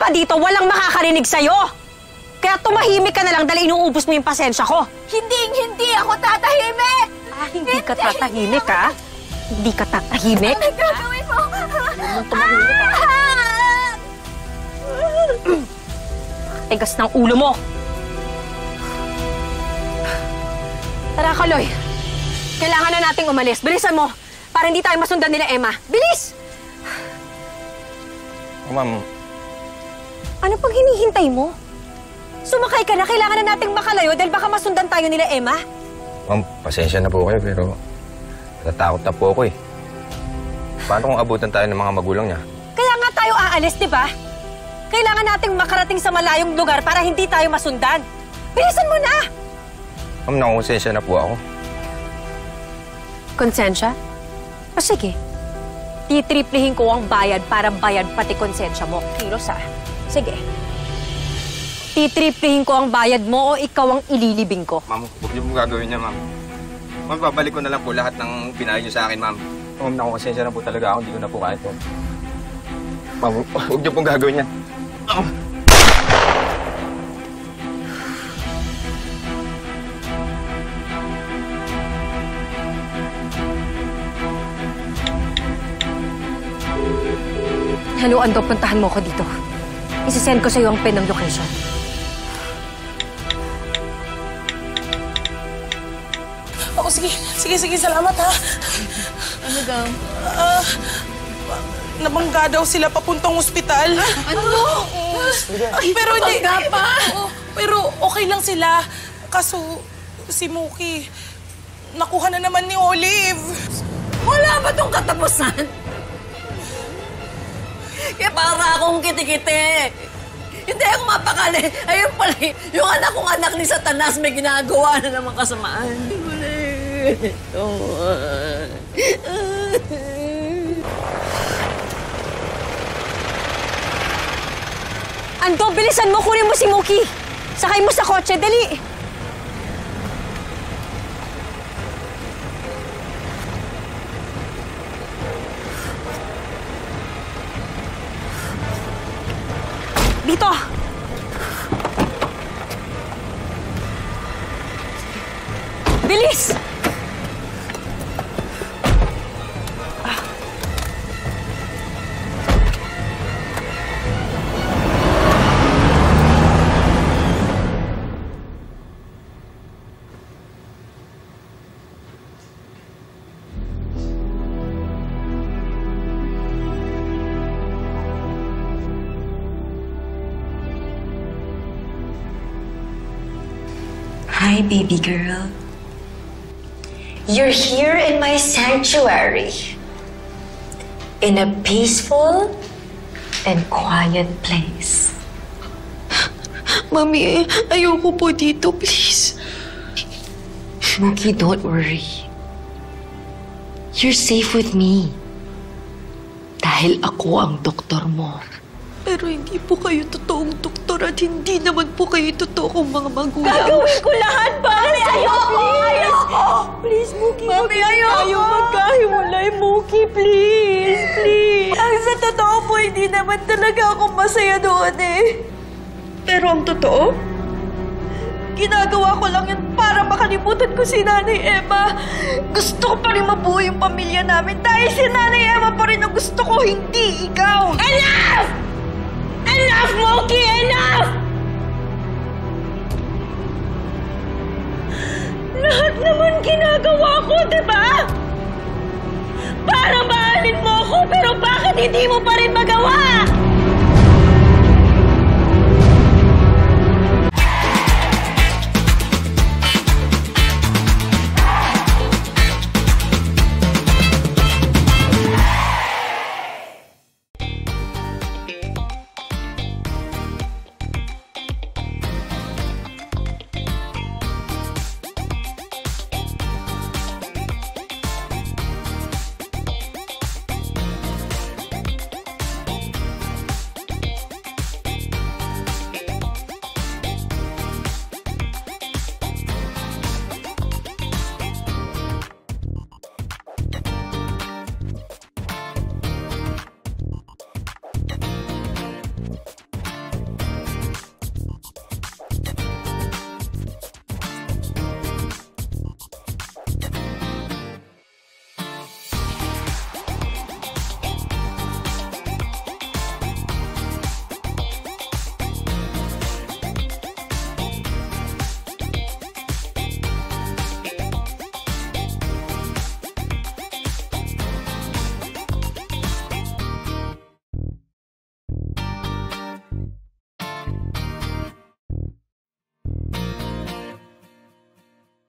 pa dito, walang makakarinig sa'yo! Kaya tumahimik ka na lang dahil inuubos mo yung pasensya ko. Hindi ako tatahimik! Hindi ka tatahimik, ha? Hindi ka tatahimik? Ano gagawin mo? Tigas ng ulo mo! Tara, Kaloy. Kailangan na nating umalis. Bilisan mo, para hindi tayo masundan nila Emma. Bilis! Ma'am. Ano pang hinihintay mo? Sumakay ka na, kailangan na nating makalayo dahil baka masundan tayo nila Emma. Ma'am, pasensya na po kayo pero natatakot na po ako eh. Paano kung abutan tayo ng mga magulang niya? Kaya nga tayo aalis, di ba? Kailangan nating makarating sa malayong lugar para hindi tayo masundan. Bilisan mo na! Ma'am, nakukonsensya na po ako. Konsensya? O sige. Titriplihin ko ang bayad para bayad pati konsensya mo. Kilos, ha? Sige. Titriplihin ko ang bayad mo o ikaw ang ililibing ko. Ma'am, huwag niyo pong gagawin niya, ma'am. Ma'am, babalik ko na lang po lahat ng pinayo niyo sa akin, ma'am. Ma'am, nakukonsensya na po talaga ako. Hindi ko na po kaya ito. Ma'am, huwag niyo pong gagawin niya. Hello, Ando, puntahan mo ko dito. Isisend ko sa'yo ang pin ng location. Oo, sige. Salamat, ha? Ano daw? Nabangga daw sila papuntang ospital. Ano? Pero hindi. Nabangga pa? Pero okay lang sila. Kaso, si Mookie, nakuha na naman ni Olive. Wala ba tong katapusan? Kaya para akong kiti-kiti. Hindi ako mapakali. Ayun pala, yung anak kong anak ni Satanas may ginagawa na naman kasamaan. Hindi ko na ito. Ando, bilisan mo, kunin mo si Mookie. Sakay mo sa kotse, dali. Dito! Bilis! Hi, baby girl. You're here in my sanctuary. In a peaceful and quiet place. Mami, ayoko po dito, please. Mookie, don't worry. You're safe with me. Dahil ako ang doktor mo. Pero hindi po kayo totoong doktor at hindi naman po kayo totoong mga magulang. Gagawin ko lahat para sa'yo! Ayoko! Please, Mookie. Mami, ayoko! Tayo magkahiwalay, Mookie. Please. Ang sa totoo po, hindi naman talaga ako masaya doon eh. Pero ang totoo, ginagawa ko lang yun para makalimutan ko si Nanay Emma. Gusto ko pa rin mabuo yung pamilya namin dahil si Nanay Emma pa rin ang gusto ko, hindi ikaw. Enough! Enough, Mookie! Enough! Lahat naman ginagawa ko, di ba? Para mahalin mo ako, pero bakit hindi mo pa rin magawa?